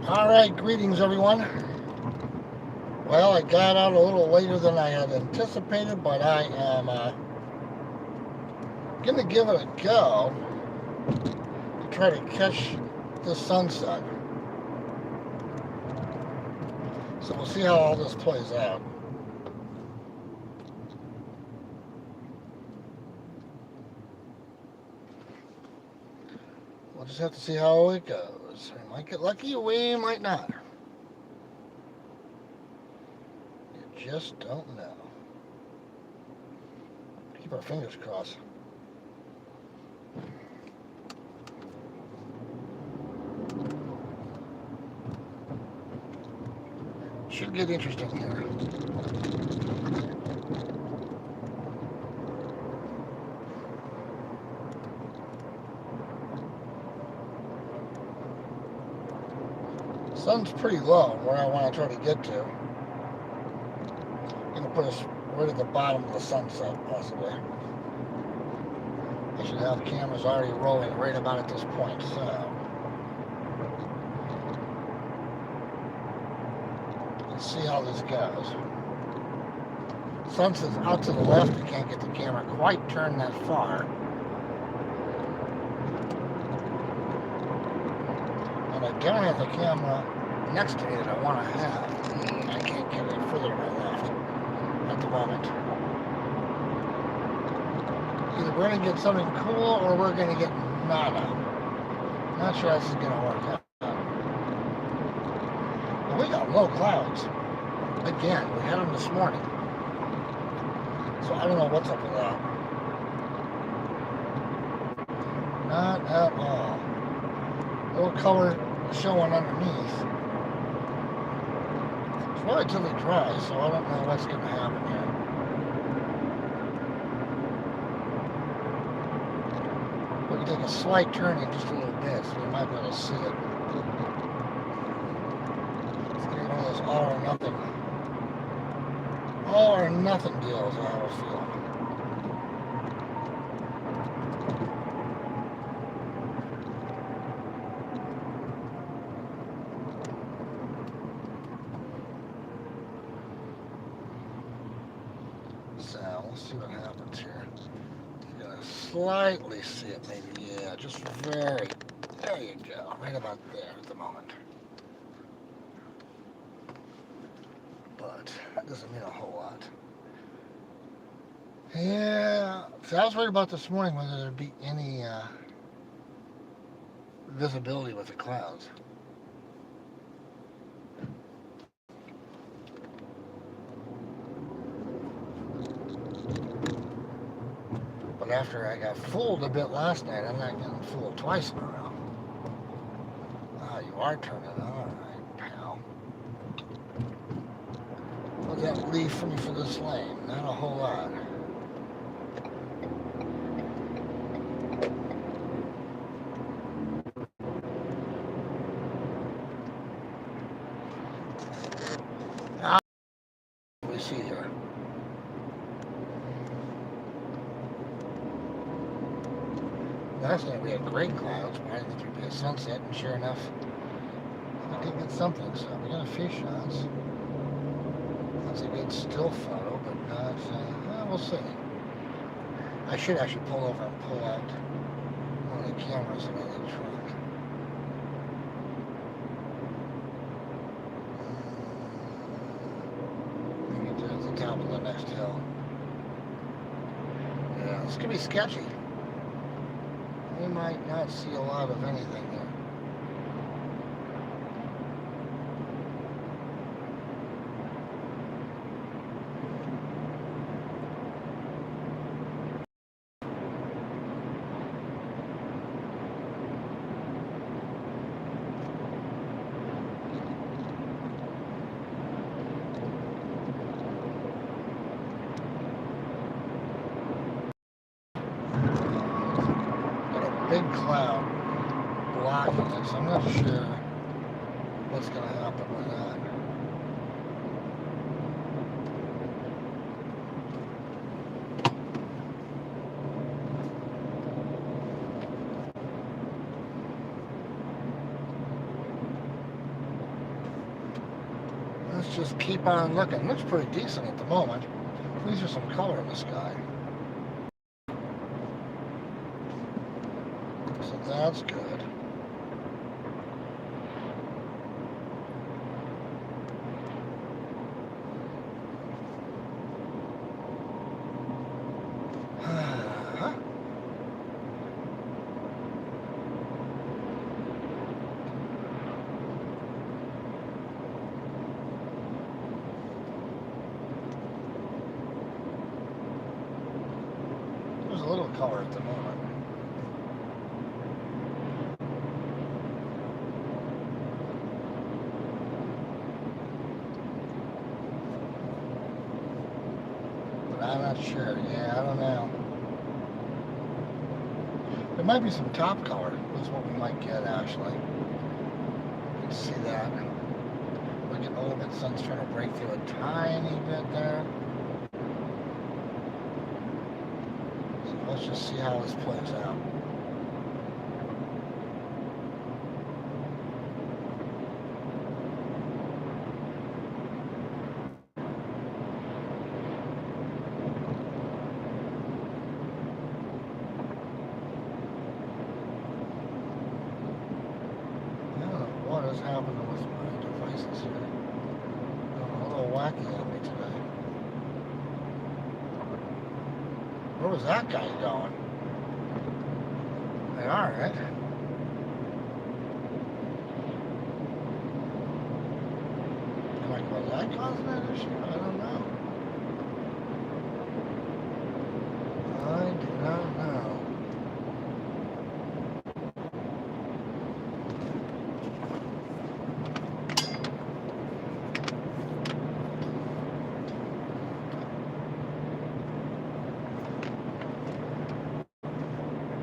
Alright, greetings everyone. Well, I got out a little later than I had anticipated, but I am going to give it a go to try to catch the sunset. So we'll see how all this plays out. We'll just have to see how it goes. We might get lucky, we might not. You just don't know. Keep our fingers crossed. Should get interesting here. Sun's pretty low where I want to try to get to. I'm going to put us right at the bottom of the sunset, possibly. I should have cameras already rolling right about at this point, so let's see how this goes. Sunset's out to the left. I can't get the camera quite turned that far. And I don't have the camera next to me that I want to have. I can't get it further to my left at the moment. Either we're going to get something cool or we're going to get nada. Not sure how this is going to work out. But we got low clouds. Again, we had them this morning. So I don't know what's up with that. Not at all. No color showing underneath. It's relatively dry, so I don't know what's going to happen here. We can take a slight turn in just a little bit, so we might be able to see it. It's going to be one of those all or nothing deals, I have a feeling. So, let's see what happens here. You're going to slightly see it, maybe. Yeah, just very. There you go. Right about there at the moment. But that doesn't mean a whole lot. Yeah. So I was worried about this morning whether there'd be any visibility with the clouds. But after I got fooled a bit last night, I'm not getting fooled twice in a row. Ah, you are turning. All right, pal. What's that leave for me for this lane? Not a whole lot. Now, what do we see here? Last night we had great clouds, but I didn't think there'd be a sunset, and sure enough, we did get something, so we got a few shots. That's a good still photo, but not, we'll see. I should actually pull over and pull out one of the cameras out of the truck. Maybe at the top of the next hill. Yeah, this could be sketchy. We might not see a lot of anything here. Big cloud blocking it, so I'm not sure what's going to happen with that. let's just keep on looking. It looks pretty decent at the moment. At least there's some color in the sky. So that's good. There's a little color at the moment. But I'm not sure. Yeah, I don't know. There might be some top color. That's what we might get, actually. You can see that. We're getting a little bit, sun's trying to break through a tiny bit there. So let's just see how this plays out. What is happening with my devices here? A little wacky on me today. Where was that guy going? They are, right? Like, was that causing that issue? I don't know. I do not know.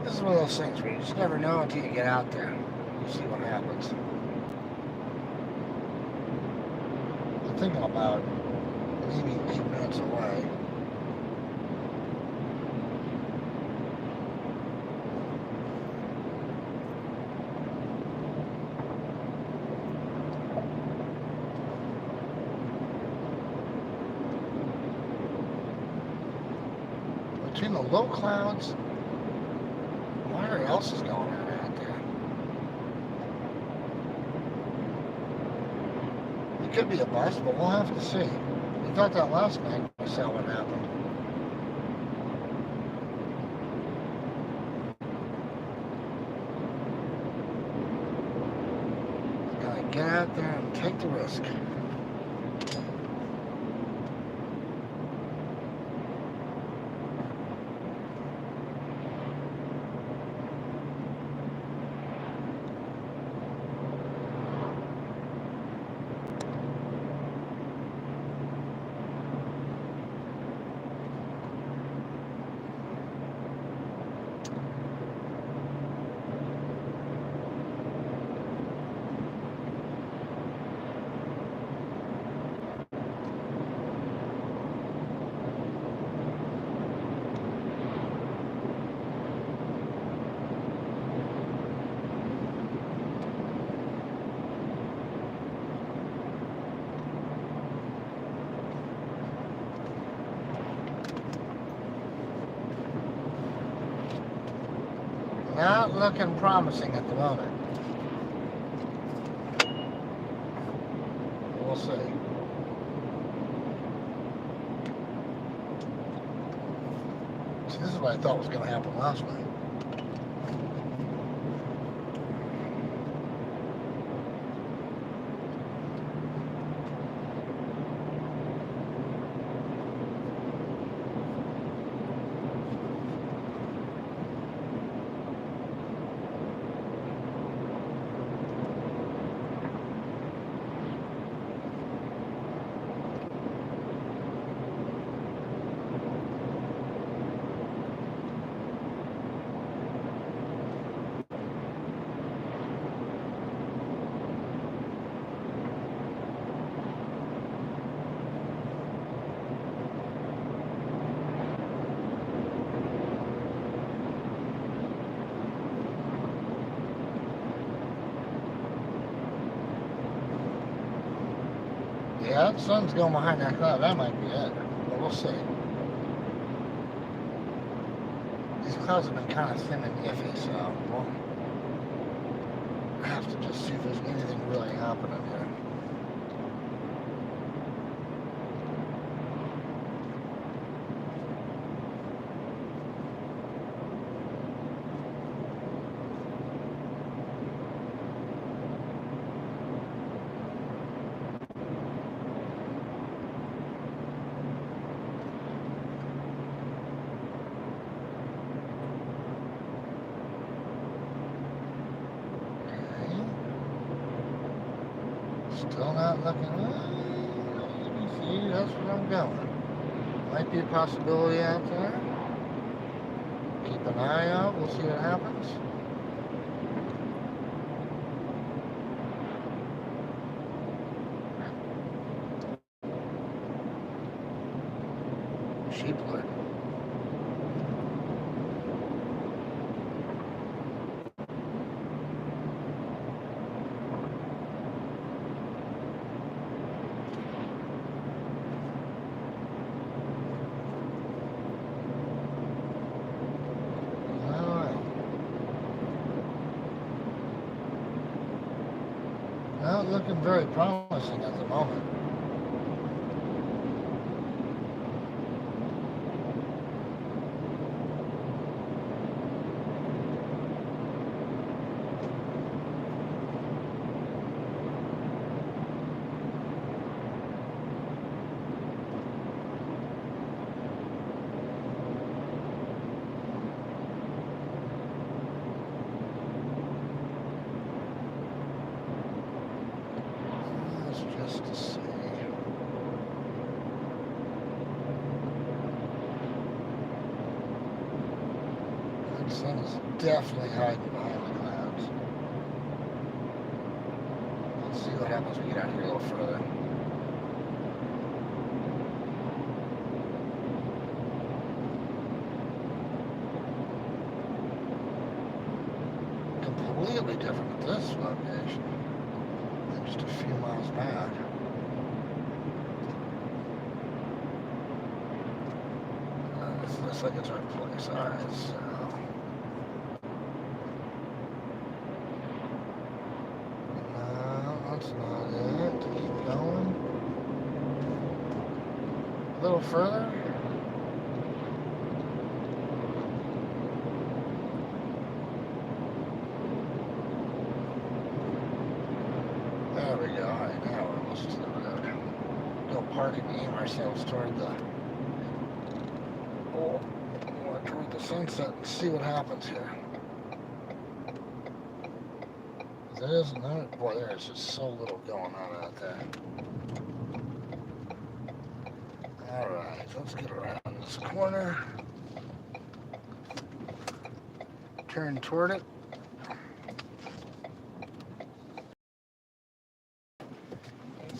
This is one of those things where you just never know until you get out there. You see what happens. I'm thinking about maybe 8 minutes away. Between the low clouds, whatever else is going on out there. It could be a bust, but we'll have to see. We thought that last night. We saw what happened. Gotta get out there and take the risk. Not looking promising at the moment. We'll see. See, this is what I thought was going to happen last night. Yeah, that sun's going behind that cloud. That might be it. But we'll see. These clouds have been kind of thin and iffy, so we'll have to just see if there's anything really happening here. Still not looking. See, that's where I'm going. Might be a possibility out there. Keep an eye out. We'll see what happens. Sheep alert. Not looking very promising at the moment. Just to see. That sun is definitely hiding behind the clouds. Let's see what happens when we get out here a little further. Completely different at this location. Just a few miles back. This looks like it's our place. Alright, so. No, that's not it. Keep going. A little further. There we go. Alright, now we're almost to the road. Go park and aim ourselves toward the toward the sunset and see what happens here. There isn't there. Boy, there is just so little going on out there. Alright, let's get around this corner. Turn toward it.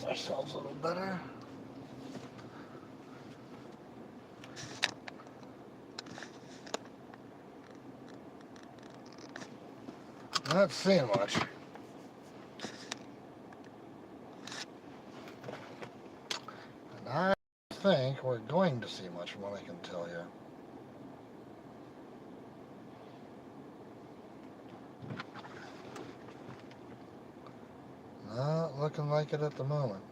Ourselves a little better. Not seeing much. And I think we're going to see much from what I can tell you. Not looking like it at the moment.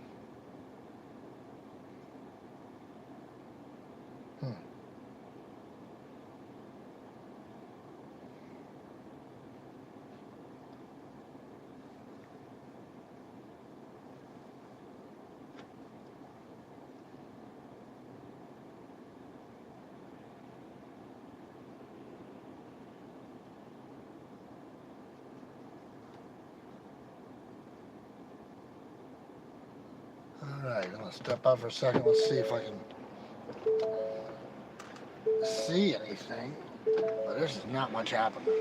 Alright, I'm going to step out for a second. Let's see if I can see anything. But there's just not much happening.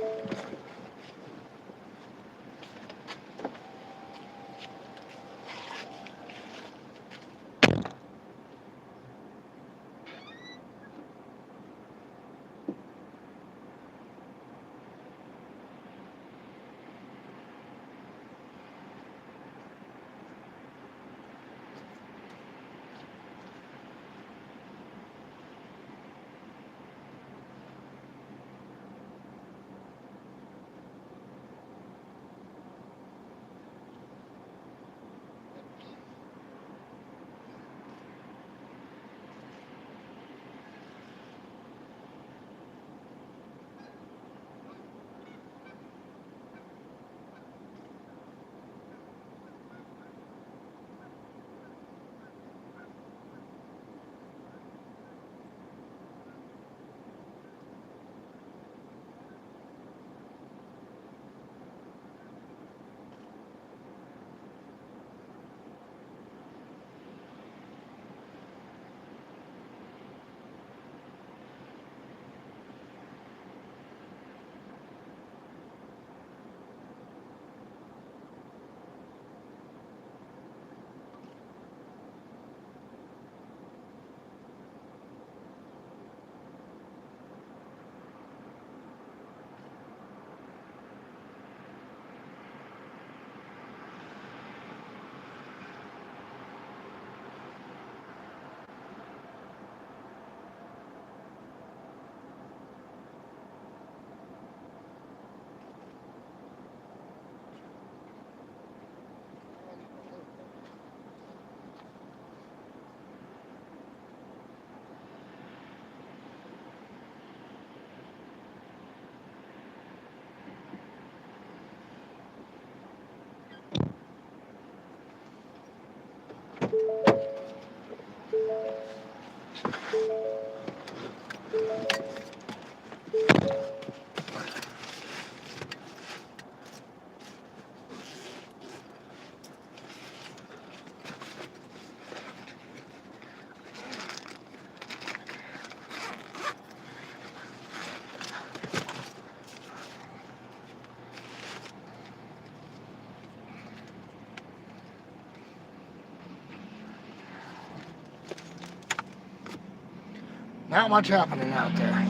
Not much happening out there.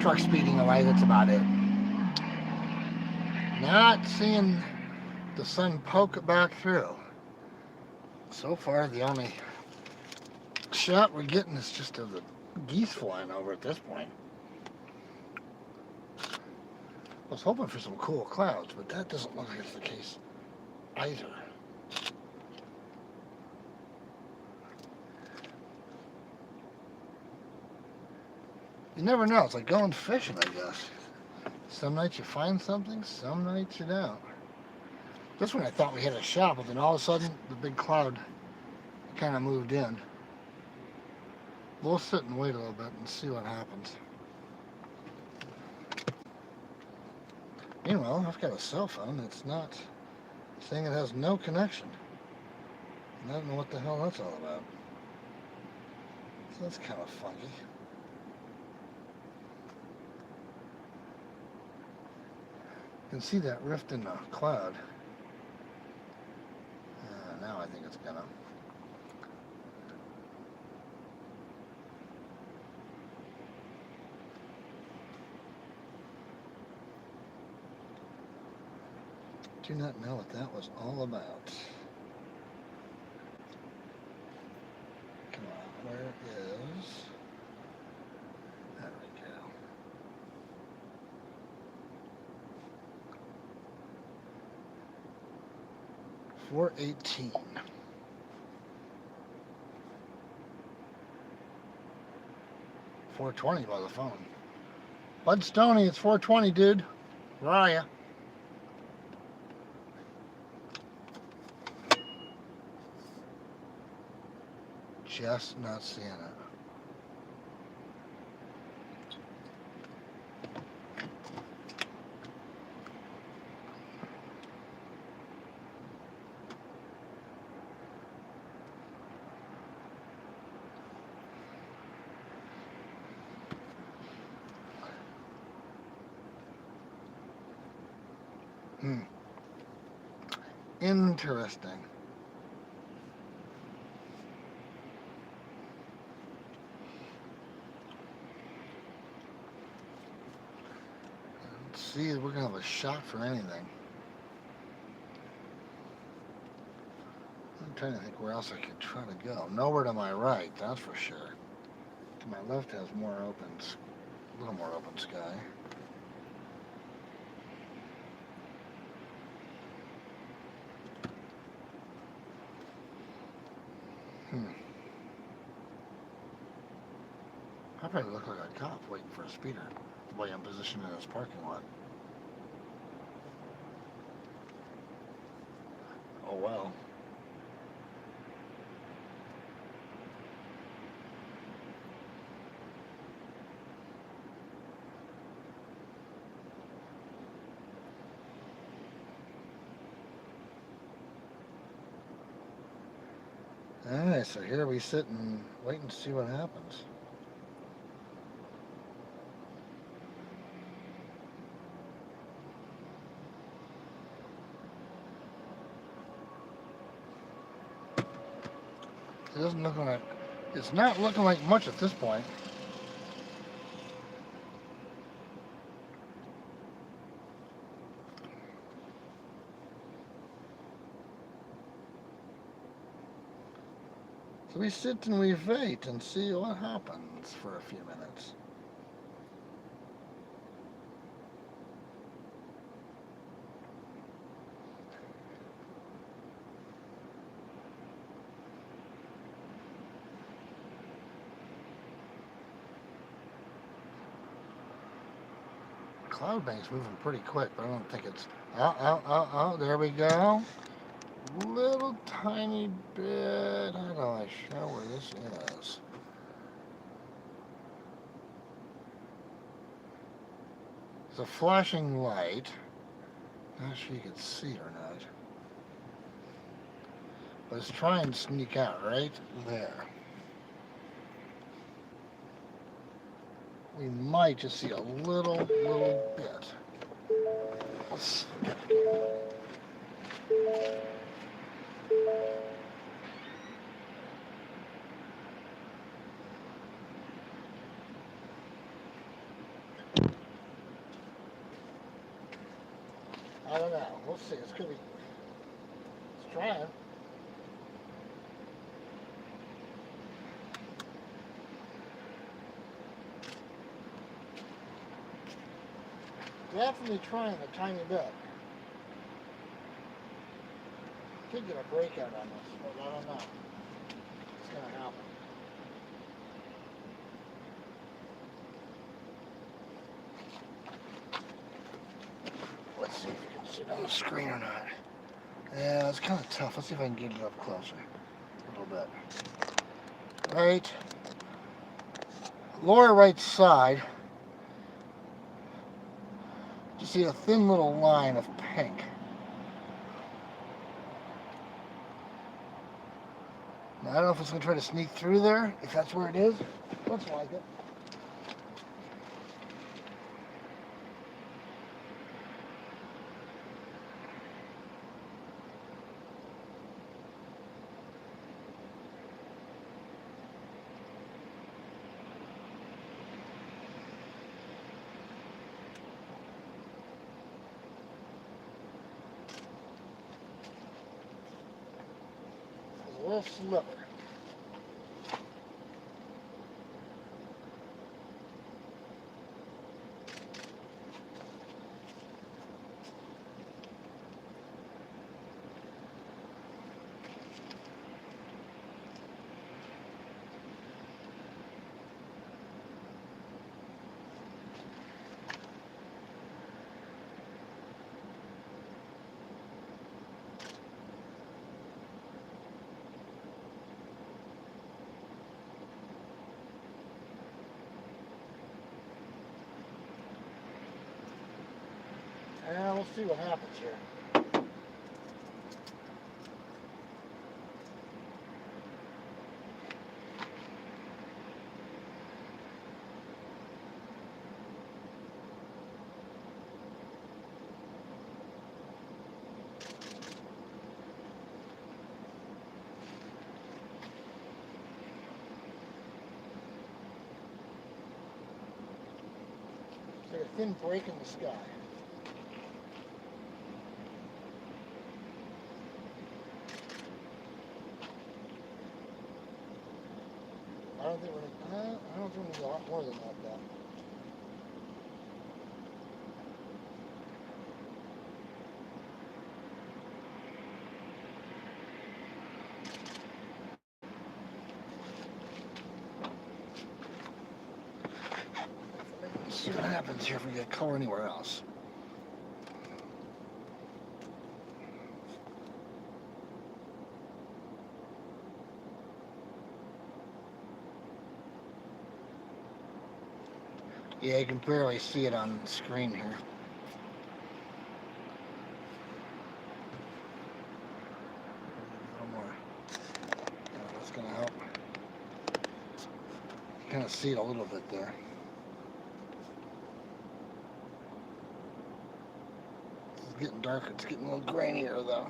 Truck speeding away, that's about it. Not seeing the sun poke back through. So far, the only shot we're getting is just of the geese flying over at this point. I was hoping for some cool clouds, but that doesn't look like it's the case either. You never know. It's like going fishing, I guess. Some nights you find something, some nights you don't. This one I thought we had a shot, but then all of a sudden the big cloud kind of moved in. We'll sit and wait a little bit and see what happens. Meanwhile, I've got a cell phone that's not saying it has no connection. And I don't know what the hell that's all about. So that's kind of funky. You can see that rift in the cloud. Now I think it's gonna. Do not know what that was all about. Come on, where is... There we go. $4.18. $4.20 by the phone. Bud Stoney, it's $4.20, dude. Where are you? Just not seeing it. Interesting. Let's see if we're going to have a shot for anything. I'm trying to think where else I could try to go. Nowhere to my right, that's for sure. To my left has more open, a little more open sky. I probably look like a cop waiting for a speeder, the way I'm positioned in this parking lot. Oh well. Alright, so here we sit and wait and see what happens. It doesn't look like, it's not looking like much at this point. So we sit and we wait and see what happens for a few minutes. Cloud bank's moving pretty quick, but I don't think it's... Oh, there we go. Little tiny bit. How do I show where this is? It's a flashing light. Not sure you can see or not. But it's trying to sneak out right there. We might just see a little bit. I don't know. We'll see. It's gonna be. It's trying. Definitely trying a tiny bit. Could get a breakout on this, but I don't know. It's gonna happen. Let's see if you can see it on the screen or not. Yeah, it's kind of tough. Let's see if I can get it up closer. A little bit. Right. Lower right side. You see a thin little line of pink. Now, I don't know if it's going to try to sneak through there. If that's where it is, looks like it. A little sliver. And we'll see what happens here. It's like a thin break in the sky. I don't think we're going to do a lot more than that, though. Let's see what happens here if we get color anywhere else. Yeah, you can barely see it on the screen here. A little more. That's going to help. Kind of see it a little bit there. It's getting darker. It's getting a little grainier, though.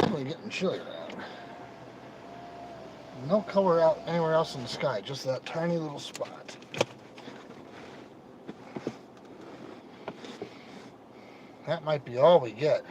Really getting chillier out. No color out anywhere else in the sky, just that tiny little spot. That might be all we get.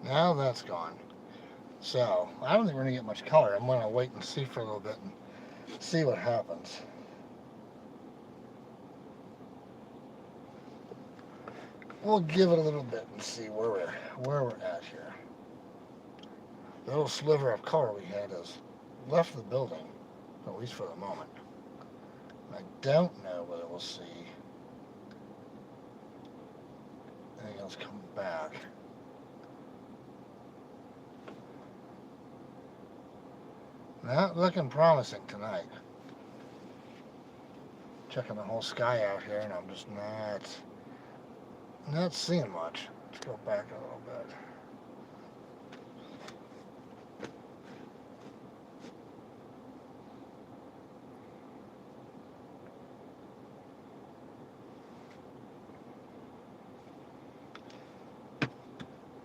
Now that's gone. So, I don't think we're going to get much color. I'm going to wait and see for a little bit and see what happens. We'll give it a little bit and see where we're at here. The little sliver of color we had has left the building, at least for the moment. I don't know whether we'll see anything else come back. Not looking promising tonight. Checking the whole sky out here, and I'm just not seeing much. Let's go back a little bit.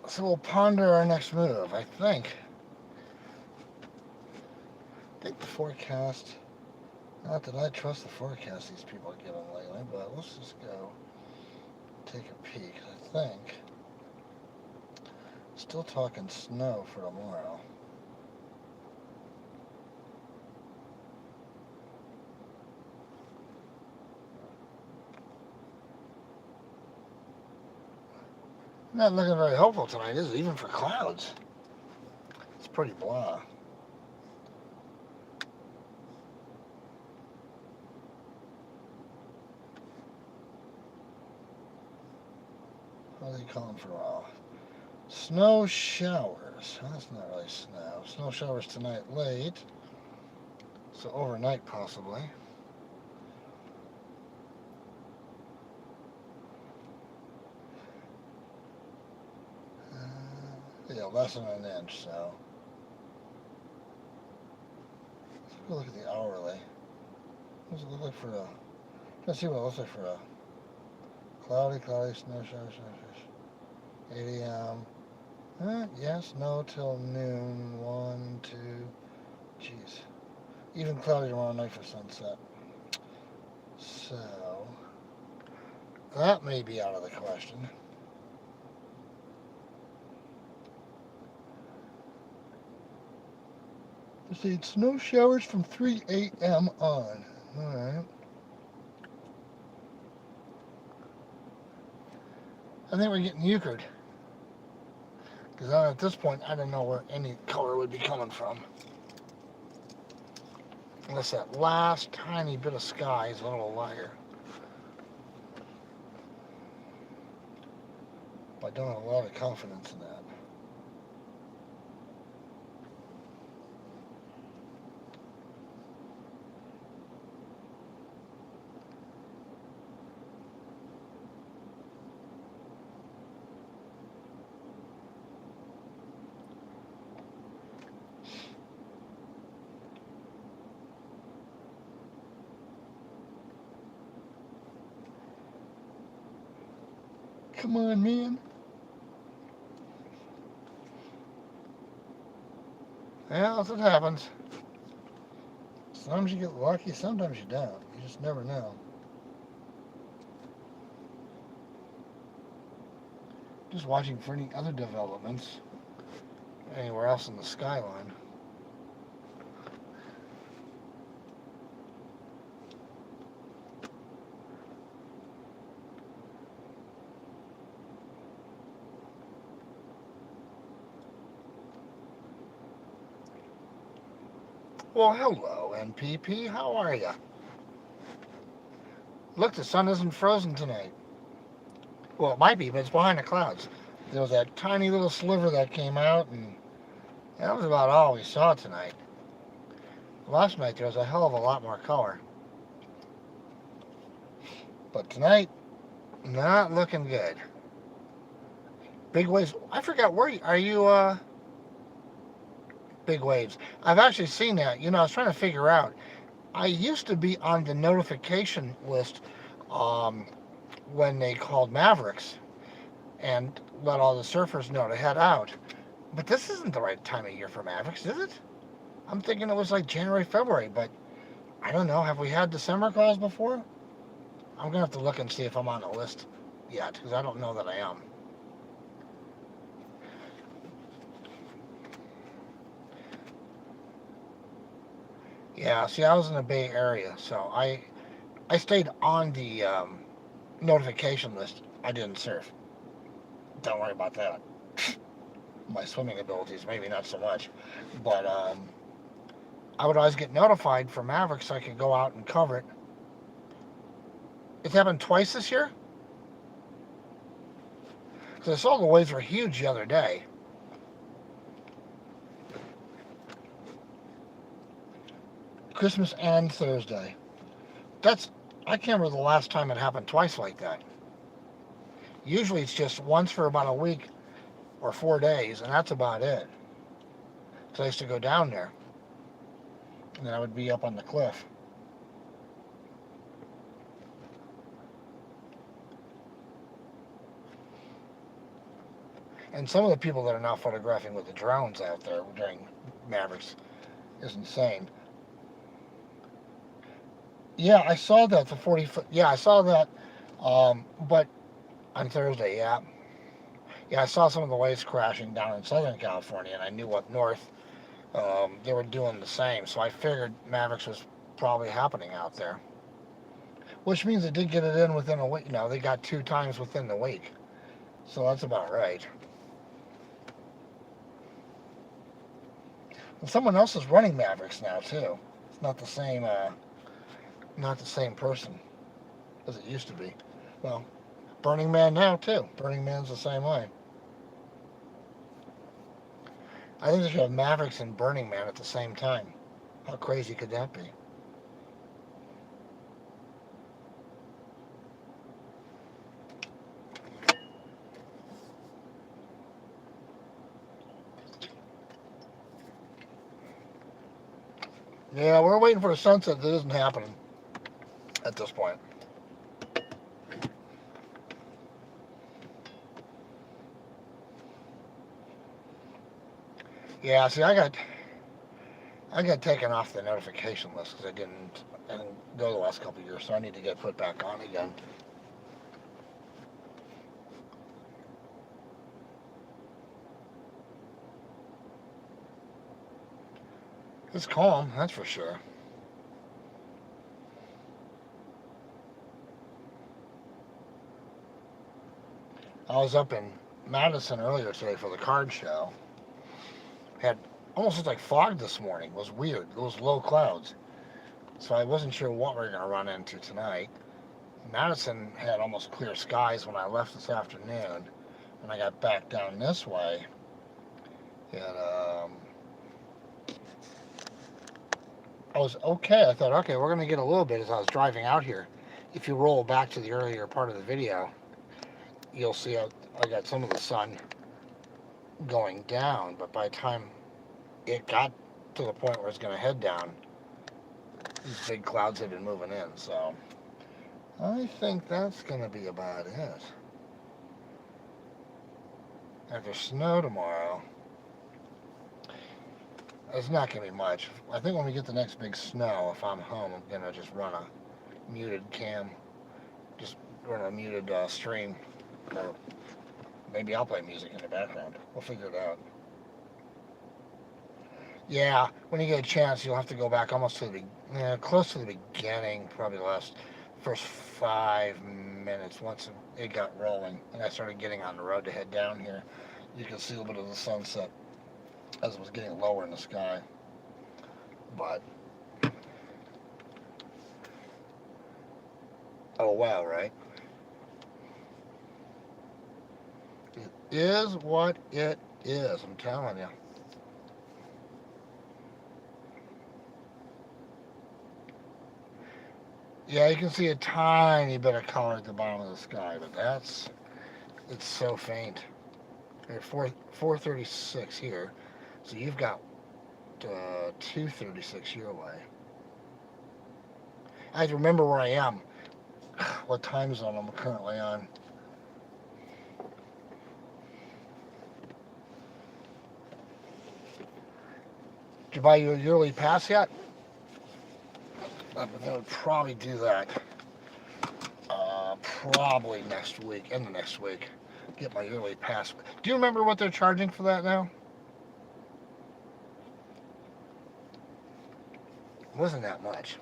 So we'll ponder our next move. I think the forecast, not that I trust the forecast these people are giving lately, but let's just go take a peek. I think still talking snow for tomorrow. Not looking very hopeful tonight, is it? Even for clouds. It's pretty blah. What are they calling for? Snow showers. That's not really snow. Snow showers tonight late. So overnight possibly. Yeah, less than an inch, so. Let's go look at the hourly. What does it look like for a... Let's see what it looks like for a cloudy, snow showers. 8 a.m. Yes, no till noon. 1, 2. Jeez. Even cloudy tomorrow night for sunset. So, that may be out of the question. They say snow showers from 3 a.m. on. Alright. I think we're getting euchred. Because at this point, I don't know where any color would be coming from. Unless that last tiny bit of sky is a little lighter. But I don't have a lot of confidence in that. Come on, man. Yeah, that's what happens. Sometimes you get lucky, sometimes you don't. You just never know. Just watching for any other developments anywhere else in the skyline. Well, hello, NPP. How are ya? Look, the sun isn't frozen tonight. Well, it might be, but it's behind the clouds. There was that tiny little sliver that came out, and that was about all we saw tonight. Last night, there was a hell of a lot more color. But tonight, not looking good. Big waves. I forgot, where are you, Big waves. I've actually seen that. You know, I was trying to figure out. I used to be on the notification list when they called Mavericks and let all the surfers know to head out. But this isn't the right time of year for Mavericks, is it? I'm thinking it was like January, February, but I don't know. Have we had December calls before? I'm going to have to look and see if I'm on the list yet, because I don't know that I am. Yeah, see, I was in the Bay Area, so I stayed on the notification list. I didn't surf. Don't worry about that. My swimming abilities, maybe not so much, but I would always get notified for Mavericks so I could go out and cover it. It's happened twice this year. Because I saw the waves were huge the other day. Christmas and Thursday. That's I can't remember the last time it happened twice like that. Usually it's just once for about a week or 4 days, and that's about it. So I used to go down there, and then I would be up on the cliff. And some of the people that are now photographing with the drones out there during Mavericks is insane. Yeah, I saw that the 40 foot. Yeah, I saw that. But on Thursday, yeah, yeah, I saw some of the waves crashing down in Southern California, and I knew up north they were doing the same. So I figured Mavericks was probably happening out there, which means they did get it in within a week. They got 2 times within the week, so that's about right. And someone else is running Mavericks now too. It's not the same person as it used to be. Well, Burning Man now too. Burning Man's the same way. I think they should have Mavericks and Burning Man at the same time. How crazy could that be? Yeah, we're waiting for a sunset that isn't happening at this point. Yeah, see, I got taken off the notification list because I didn't go the last couple of years, so I need to get put back on again. It's calm, that's for sure. I was up in Madison earlier today for the card show. Had almost looked like fog this morning. It was weird. Those low clouds. So I wasn't sure what we were going to run into tonight. Madison had almost clear skies when I left this afternoon. When I got back down this way, and I was okay. I thought, okay, we're going to get a little bit as I was driving out here. If you roll back to the earlier part of the video, you'll see I got some of the sun going down, but by the time it got to the point where it's going to head down, these big clouds have been moving in, so I think that's going to be about it. After snow tomorrow, it's not going to be much. I think when we get the next big snow, if I'm home, I'm going to just run a muted cam, just run a muted stream, or maybe I'll play music in the background. We'll figure it out. Yeah, when you get a chance, you'll have to go back almost to close to the beginning, probably the first 5 minutes. Once it got rolling, and I started getting on the road to head down here, you can see a little bit of the sunset as it was getting lower in the sky. But oh wow, right? It is what it is. I'm telling you. Yeah, you can see a tiny bit of color at the bottom of the sky, but it's so faint. We're 436 here, so you've got 236 your way. I have to remember where I am, what time zone I'm currently on. Did you buy your yearly pass yet? I'm going to probably do that. Probably next week, and the next week. Get my yearly pass. Do you remember what they're charging for that now? Wasn't that much.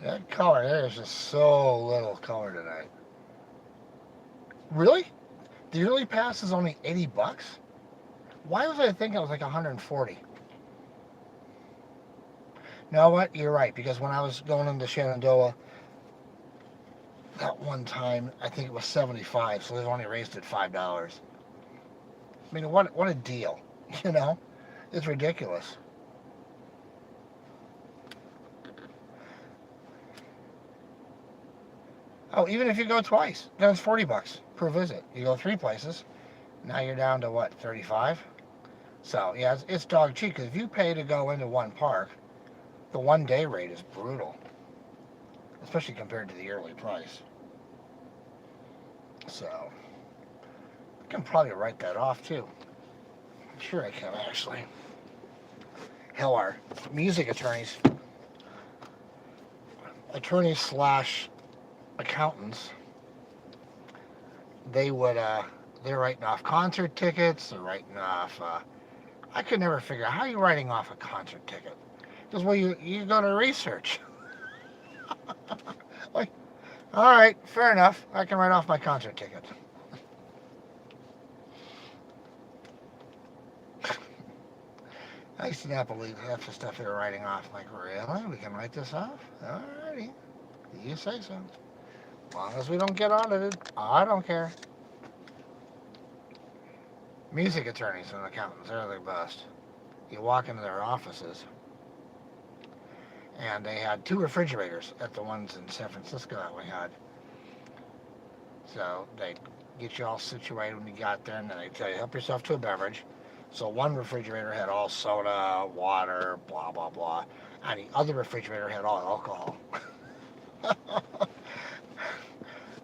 That color, there's just so little color tonight. Really? The yearly pass is only $80? Why was I thinking it was like 140? You know what? You're right, because when I was going into Shenandoah that one time, I think it was 75, so they've only raised it $5. I mean, what a deal, you know? It's ridiculous. Oh, even if you go twice, then it's $40 per visit. You go 3 places, now you're down to what, 35? So yeah, it's dog cheap because if you pay to go into one park, the 1 day rate is brutal, especially compared to the yearly price. So I can probably write that off too. I'm sure I can actually. Hell, our music attorneys slash accountants, they're writing off concert tickets. They're writing off. I could never figure out how you writing off a concert ticket. Because well, you go to research. Like, all right, fair enough. I can write off my concert ticket. I used to not believe half the stuff they were writing off. I'm like, really? We can write this off? Alrighty. You say so. As long as we don't get audited, I don't care. Music attorneys and accountants, they're the best. You walk into their offices, and they had 2 refrigerators at the ones in San Francisco that we had. So they get you all situated when you got there, and then they tell you, help yourself to a beverage. So one refrigerator had all soda, water, blah, blah, blah. And the other refrigerator had all alcohol.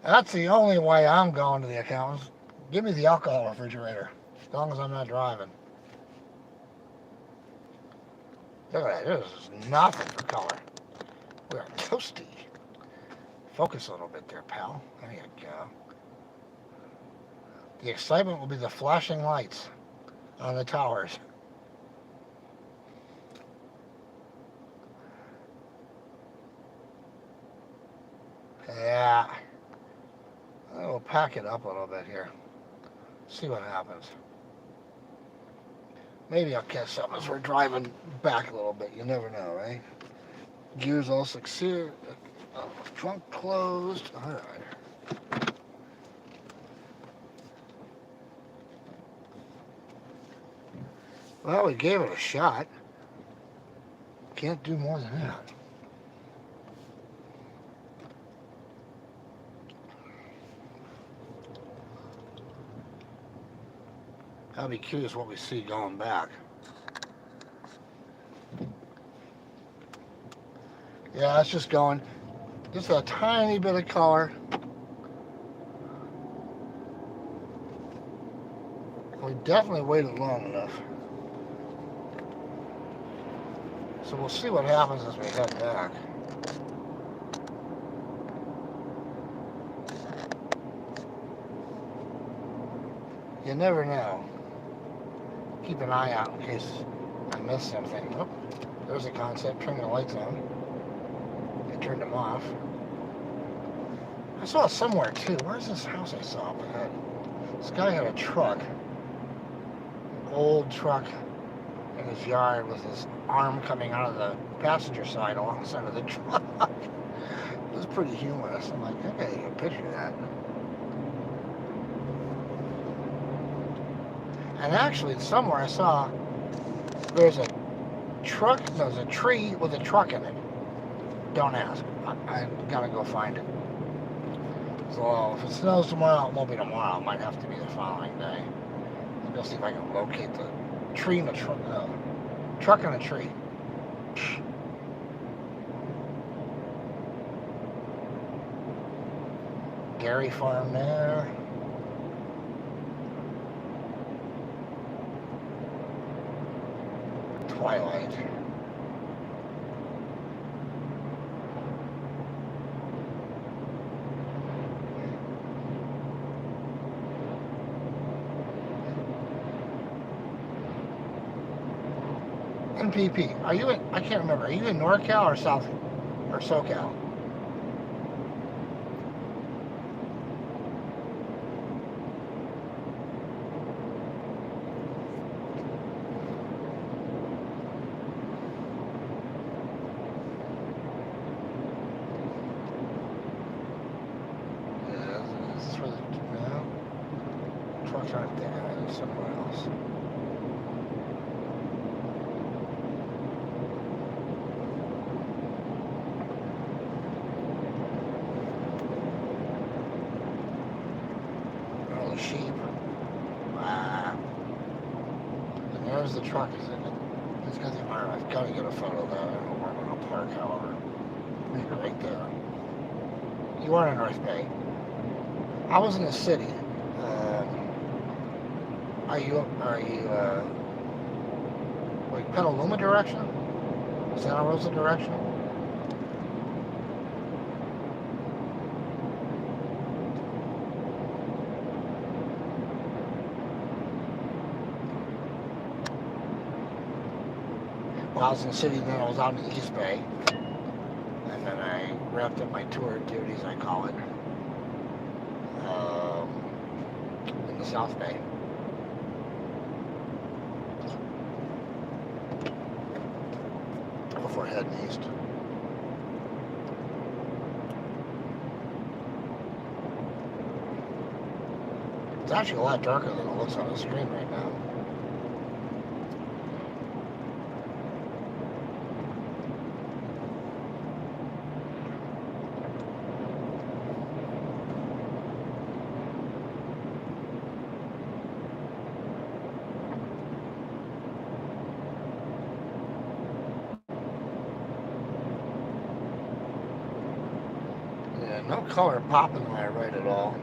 That's the only way I'm going to the accountants. Give me the alcohol refrigerator, as long as I'm not driving. Look at that, this is nothing for color. We are toasty. Focus a little bit there, pal. There you go. The excitement will be the flashing lights on the towers. Yeah. We'll pack it up a little bit here. See what happens. Maybe I'll catch something as we're driving back a little bit. You never know, right? Gears all secure. Trunk closed. All right. Well, we gave it a shot. Can't do more than that. I'll be curious what we see going back. Yeah, it's just going. Just a tiny bit of color. We definitely waited long enough. So we'll see what happens as we head back. You never know. Keep an eye out in case I miss something. Oh, there's a concept. Turn the lights on. I turned them off. I saw it somewhere too. Where's this house I saw up ahead? This guy had a truck. An old truck in his yard with his arm coming out of the passenger side alongside of the truck. It was pretty humorous. I'm like, okay, you can picture that. And actually, somewhere I saw there's a truck, there's a tree with a truck in it. Don't ask. I gotta go find it. So if it snows tomorrow, it won't be tomorrow. It might have to be the following day. I'll go see if I can locate the tree in the truck. Truck in a tree. Dairy farm there. twilight. NPP, are you in, I can't remember, are you in NorCal or South, or SoCal? Yeah, this is for the, no, trucks aren't there, they're somewhere else. Sheep. And there's the truck. It's got the arm. I've got to get a photo of that. I don't know where I'm going to park, however. Maybe right there. You are in North Bay. I was in the city. Are you like Petaluma direction? Santa Rosa direction? Well, I was in the city, then I was out in the East Bay, and then I wrapped up my tour duties, I call it, in the South Bay. Before heading east. It's actually a lot darker than it looks on the screen right now. No color popping to my right at all.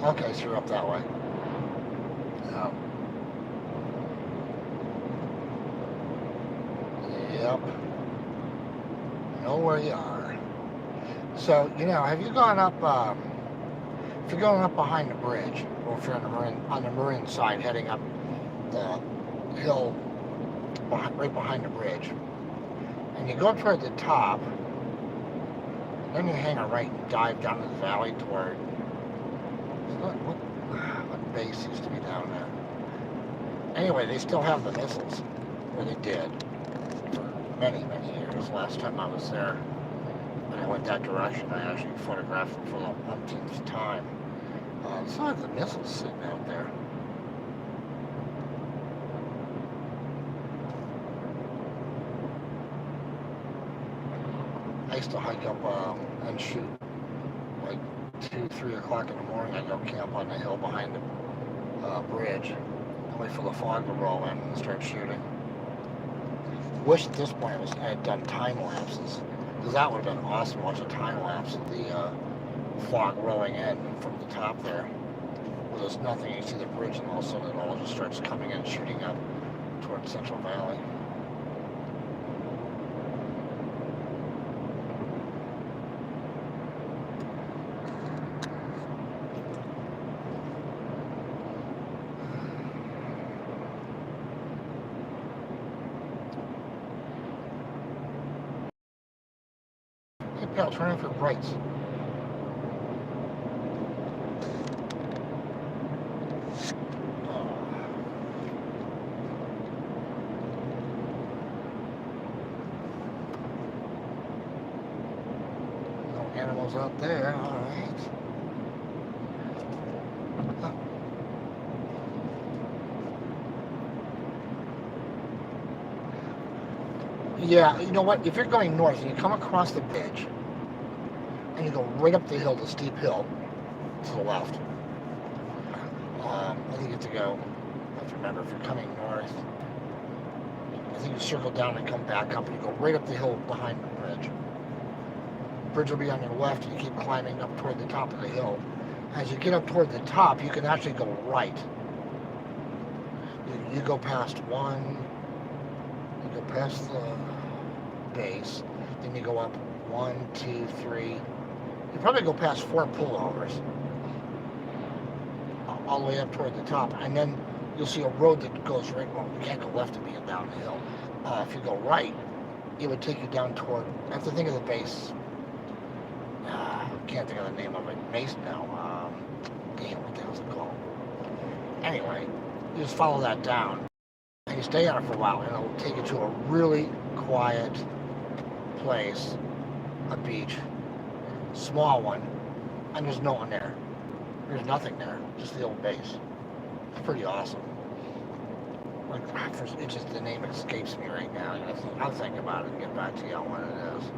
Okay, so you're up that way. Yep. Know where you are. So, you know, have you gone up, if you're going up behind the bridge, or if you're on the marine side heading up the hill right behind the bridge, and you go up toward the top, then you hang a right and dive down to the valley toward, what base used to be down there? Anyway, they still have the missiles, or they did, for many, many years. Last time I was there, when I went that direction, I actually photographed them for the umpteenth time. Still have the missiles sitting out there. I used to hike up and shoot like 2, 3 o'clock in the morning. I go camp on the hill behind the bridge and wait for the fog to roll in and start shooting. Wish at this point I had done time lapses, because that would have been awesome to watch a time lapse of the fog rolling in from the top there. Where there's nothing, you see the bridge, and all of a sudden it all just starts coming in, shooting up toward Central Valley. Hey, pal, turn in for brights. Animals out there, all right. Huh. Yeah, you know what? If you're going north and you come across the bridge and you go right up the hill, the steep hill to the left, I think you have to go. I have to remember if you're coming north. I think you circle down and come back up, and you go right up the hill behind the bridge. Bridge will be on your left, and you keep climbing up toward the top of the hill. As you get up toward the top, you can actually go right you go past one, you go past the base, then you go up 1, 2, 3. You probably go past 4 pullovers, all the way up toward the top, and then you'll see a road that goes right. Well, you can't go left and be down the hill. If you go right, it would take you down toward. I have to think of the base. Can't think of the name of it. Mace now. Damn, what the hell's it called? Anyway, you just follow that down, and you stay on it for a while, and it'll take you to a really quiet place, a beach, small one, and there's no one there. There's nothing there, just the old base. It's pretty awesome. Like, it's just the name escapes me right now. I'll think about it and get back to you on what it is.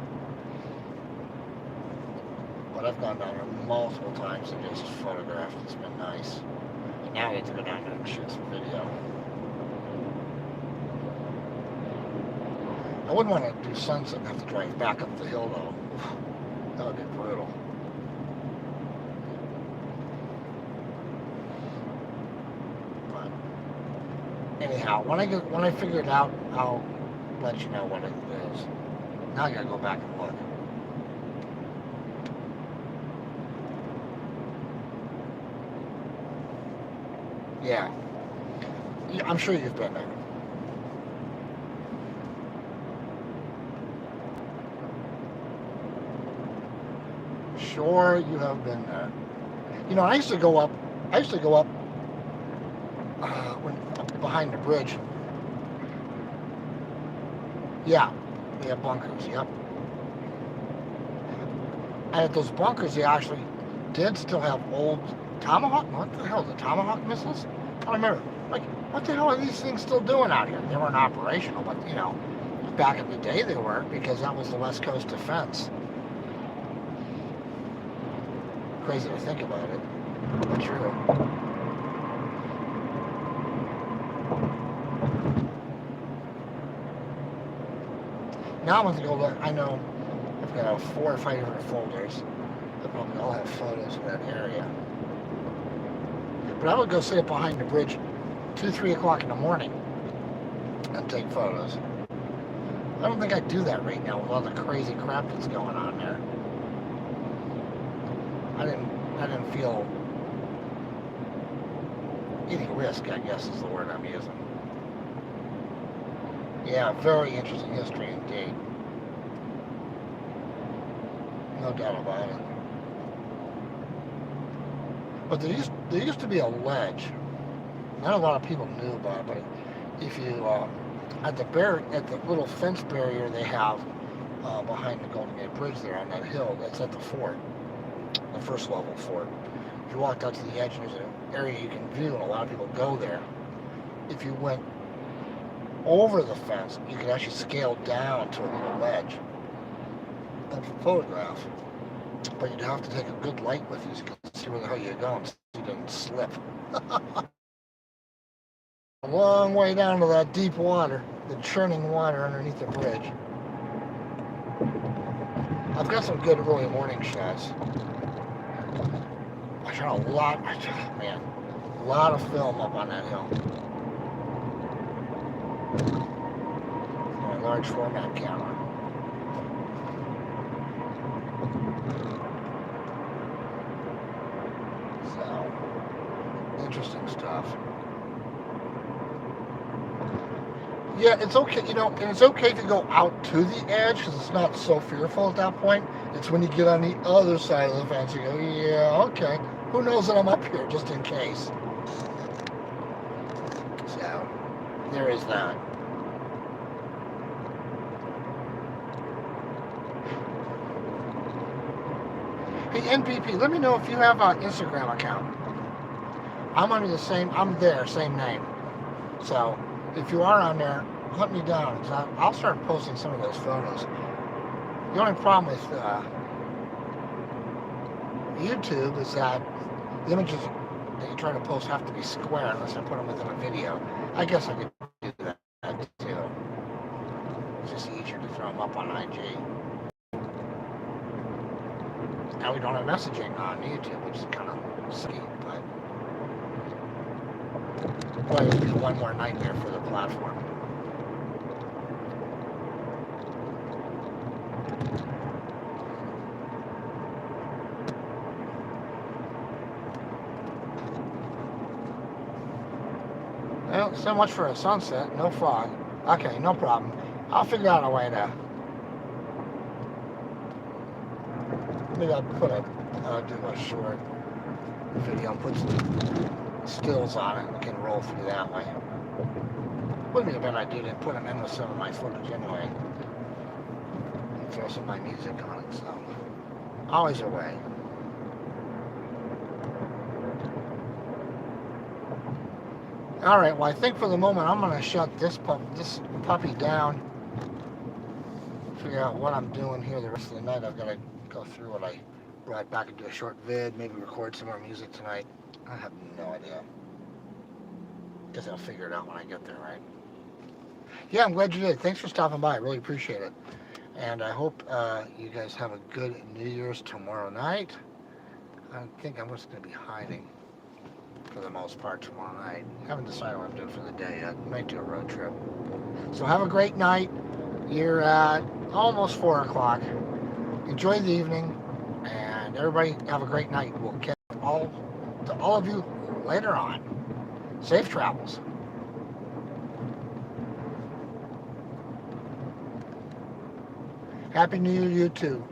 But I've gone down there multiple times and just photographed. It's been nice. And now I get to go down there and shoot some video. I wouldn't want to do sunset and have to drive back up the hill though. Oof, that would be brutal. But anyhow, when I figure it out, I'll let you know what it is. Now I gotta go back and look. Yeah, I'm sure you've been there. Sure, you have been there. You know, I used to go up when behind the bridge. Yeah, we have bunkers. Yep. And at those bunkers, they actually did still have old Tomahawk. What the hell? The Tomahawk missiles? I don't remember. Like, what the hell are these things still doing out here? They weren't operational, but you know, back in the day they were, because that was the West Coast defense. Crazy to think about it, but true. Now I'm going to go look. I know I've got 4 or 5 different folders that probably all have photos of that area. But I would go sit behind the bridge 2, 3 o'clock in the morning and take photos. I don't think I'd do that right now with all the crazy crap that's going on there. I didn't feel any risk, I guess is the word I'm using. Yeah, very interesting history indeed. No doubt about it. But there used to be a ledge. Not a lot of people knew about it, but if you at the little fence barrier they have behind the Golden Gate Bridge there on that hill, that's at the fort, the first level fort. If you walked out to the edge, there's an area you can view, and a lot of people go there. If you went over the fence, you could actually scale down to a little ledge and photograph. But you'd have to take a good light with you so you can see where the hell you're going so you didn't slip. A long way down to that deep water, the churning water underneath the bridge. I've got some good early morning shots. I shot a lot of film up on that hill. On a large format camera. So, interesting stuff. Yeah, it's okay, you know, and it's okay to go out to the edge because it's not so fearful at that point. It's when you get on the other side of the fence, you go, yeah, okay, who knows that I'm up here, just in case. So, there is that. Hey, NPP, let me know if you have an Instagram account. I'm there, same name. So, if you are on there, hunt me down, because I'll start posting some of those photos. The only problem with YouTube is that the images that you try to post have to be square unless I put them within a video. I guess I could do that too. It's just easier to throw them up on IG. Now we don't have messaging on YouTube, which is kind of sucky, but Boy, it'll be one more nightmare for the platform. Well, so much for a sunset. No fog. Okay, no problem. I'll figure out a way to. Maybe I'll do a short video and put some stills on it and can roll through that way. Wouldn't be a bad idea to put them in with some of my footage anyway. And throw some of my music on it, so. Always a way. Alright, well I think for the moment I'm going to shut this puppy down. Figure out what I'm doing here the rest of the night. I've got to go through what I brought back and do a short vid, maybe record some more music tonight. I have no idea. Guess I'll figure it out when I get there, right? Yeah, I'm glad you did. Thanks for stopping by. I really appreciate it. And I hope you guys have a good New Year's tomorrow night. I think I'm just going to be hiding for the most part tomorrow night. I haven't decided what I'm doing for the day yet. Might do a road trip. So have a great night. You're at almost 4 o'clock. Enjoy the evening. And everybody have a great night. We'll catch all of you later on. Safe travels. Happy New Year, you too.